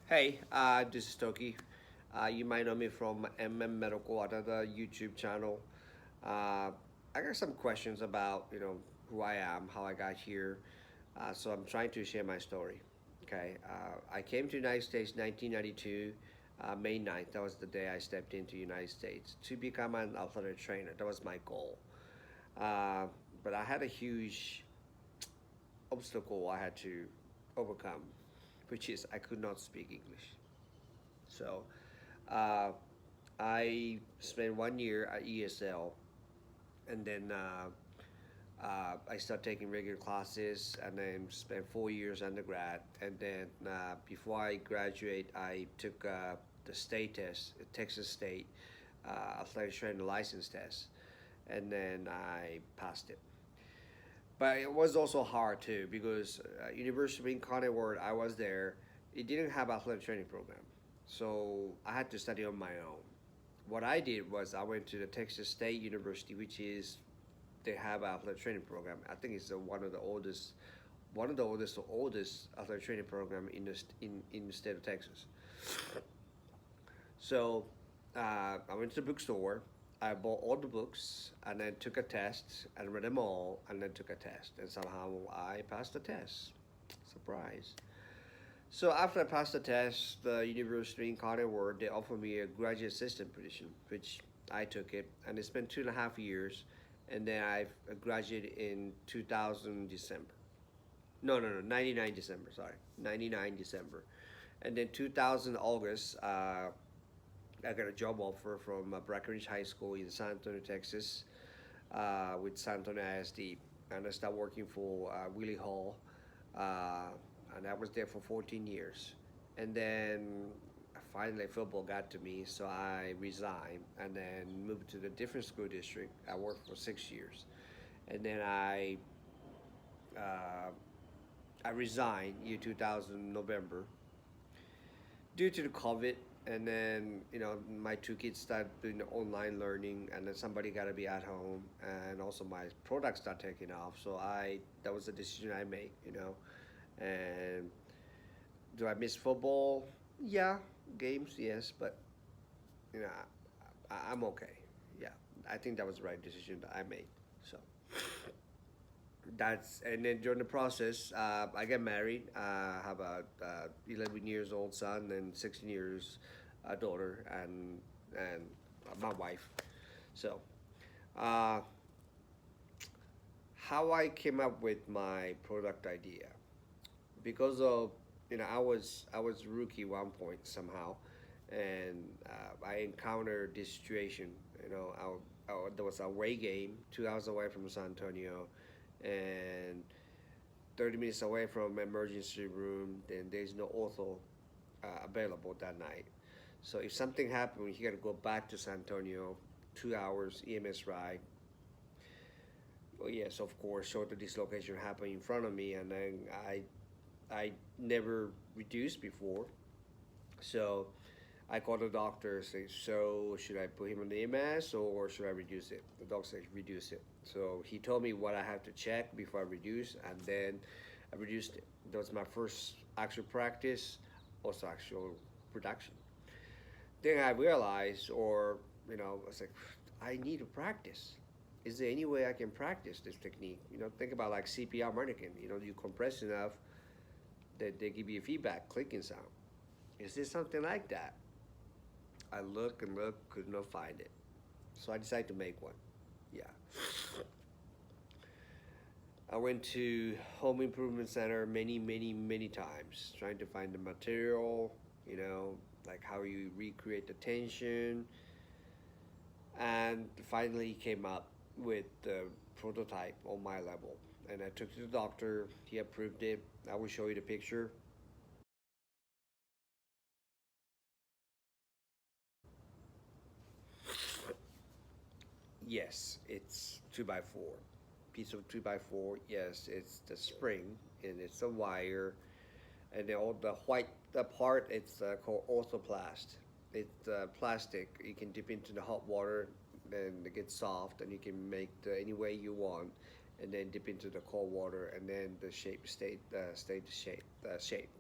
Hey, this is Toki. You might know me from MM Medical, another YouTube channel. I got some questions about who I am, how I got here. So I'm trying to share my story. Okay, I came to United States 1992, May 9th. That was the day I stepped into United States to become an athletic trainer. That was my goal. Uh, but I had a huge obstacle I had to overcome, which is I could not speak English. So uh, I spent 1 year at ESL, and then I started taking regular classes, and then spent 4 years undergrad. And then before I graduate, I took the state test, the Texas State athletic trainer license test, and then I passed it. But it was also hard too because University of Incarnate Word, I was there. It didn't have athletic training program, so I had to study on my own. What I did was I went to the Texas State University, which is they have an athletic training program. I think it's one of the oldest athletic training program in the state of Texas. So I went to the bookstore. I bought all the books and then took a test and read them all and then took a test and somehow I passed the test. Surprise. So after I passed the test, the university in Colorado they offered me a graduate assistant position, which I took it, and it spent 2.5 years, and then I graduated in 2000 December. No, 99 December. Sorry, 99 December, and then 2000 August. I got a job offer from Breckenridge High School in San Antonio, Texas, with San Antonio ISD, and I started working for Willie Hall, uh, and I was there for 14 years. And then finally football got to me, so I resigned and then moved to the different school district. I worked for 6 years, and then uh, I resigned year 2000 November due to the COVID. And then my two kids started doing the online learning, and then somebody got to be at home, and also my product started taking off. So I that was a decision I made. And do I miss football? Yeah, games, yes, but you know, I'm okay. Yeah, I think that was the right decision that I made. So that's and then during the process, I get married. Have a 11 years old son and 16 years daughter, and my wife. So, uh, how I came up with my product idea because of I was rookie one point somehow, and I encountered this situation. There was a away game 2 hours away from San Antonio, and 30 minutes away from emergency room. Then there's no ortho available that night. So if something happened, he got to go back to San Antonio, 2 hours EMS ride. Well, yes, of course, shoulder dislocation happened in front of me, and then I never reduced before. So I called the doctor and say, so should I put him on the EMS or should I reduce it? The doctor said reduce it. So he told me what I have to check before I reduce, and then I reduced it. That was my first actual practice, also actual production. Then I realized, I was like, I need to practice. Is there any way I can practice this technique? Think about like CPR mannequin. You compress enough that they give you feedback, clicking sound. Is there something like that? I look and look, could not find it. So I decided to make one. Yeah. I went to home improvement center many, many, many times trying to find the material, like how you recreate the tension, and finally came up with the prototype on my level. And I took it to the doctor. He approved it. I will show you the picture. Yes, it's 2x4. Piece of 2x4. Yes, it's the spring and it's a wire. And then all the white the part it's called orthoplast. It's plastic. You can dip into the hot water, then it gets soft, and you can make any way you want, and then dip into the cold water, and then the shape stay the shape.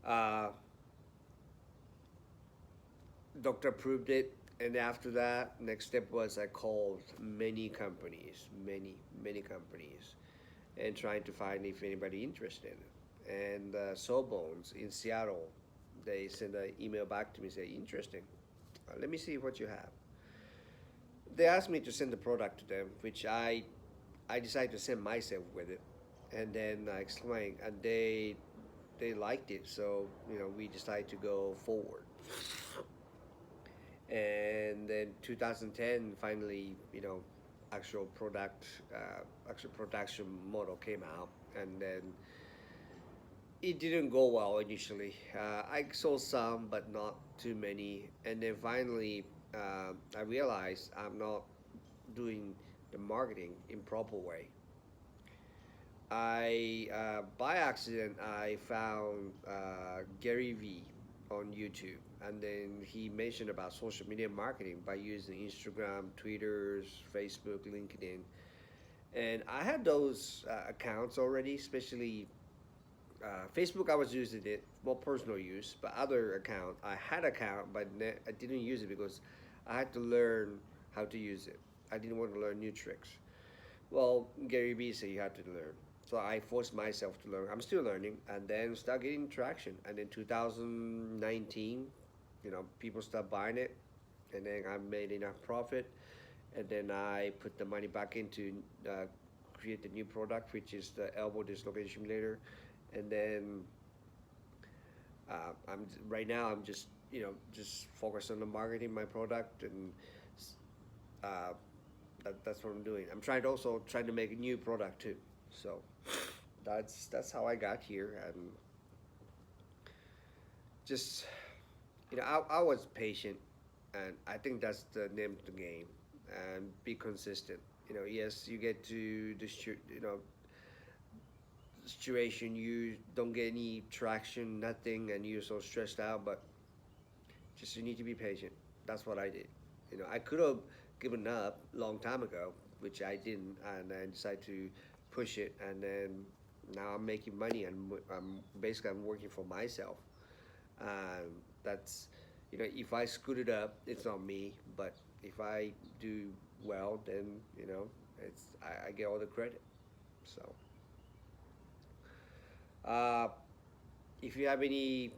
Uh, Doctor approved it, and after that, next step was I called many companies, many companies, and trying to find if anybody interested in it. And Sawbones in Seattle, they sent an email back to me say, interesting. Let me see what you have. They asked me to send the product to them, which I decided to send myself with it, and then I explained, and they liked it, so we decided to go forward. And then 2010 finally, actual product, actual production model came out, and then it didn't go well initially. I sold some, but not too many. And then finally, I realized I'm not doing the marketing in proper way. By accident, I found Gary V on YouTube, and then he mentioned about social media marketing by using Instagram, Twitter, Facebook, LinkedIn, and I had those accounts already, especially Facebook. I was using it for personal use, but other account I had account, but I didn't use it because I had to learn how to use it. I didn't want to learn new tricks. Well, Gary Vee said you had to learn. So I forced myself to learn. I'm still learning, and then start getting traction. And in 2019, people start buying it, and then I made enough profit, and then I put the money back into create the new product, which is the elbow dislocation simulator. And then I'm right now I'm just focused on the marketing my product, and uh, that's what I'm doing. I'm trying to also trying to make a new product too. So that's how I got here, and just I was patient, and I think that's the name of the game, and be consistent. Yes, you get to this situation, you don't get any traction, nothing, and you're so stressed out, but just you need to be patient. That's what I did. I could have given up long time ago, which I didn't, and I decided to push it, and then now I'm making money, and I'm working for myself. That's if I screwed it up, it's on me. But if I do well, then it's I get all the credit. So uh, if you have any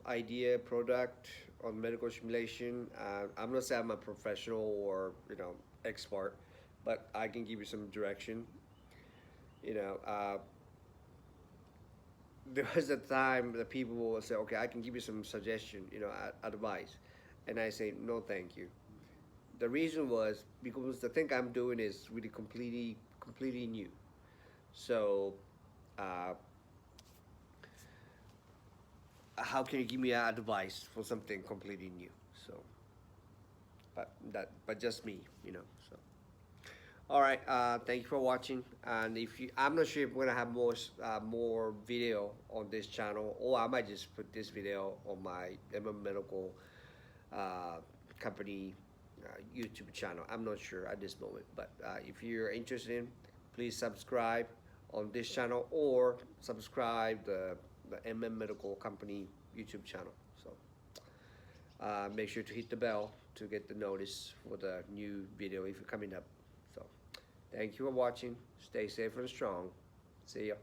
idea product on medical simulation, I'm not saying I'm a professional or expert, but I can give you some direction. You know, uh, there was a time that people will say, "Okay, I can give you some suggestion, advice," and I say, "No, thank you." The reason was because the thing I'm doing is really completely new. So, uh, how can you give me advice for something completely new? So, but just me. So, all right. Thank you for watching. And if you, I'm not sure if we're gonna have more video on this channel, or I might just put this video on my Medical uh, company YouTube channel. I'm not sure at this moment, but if you're interested in, please subscribe on this channel or subscribe the Medical Company YouTube channel. So make sure to hit the bell to get the notice for the new video if you're coming up. So thank you for watching. Stay safe and strong. See ya.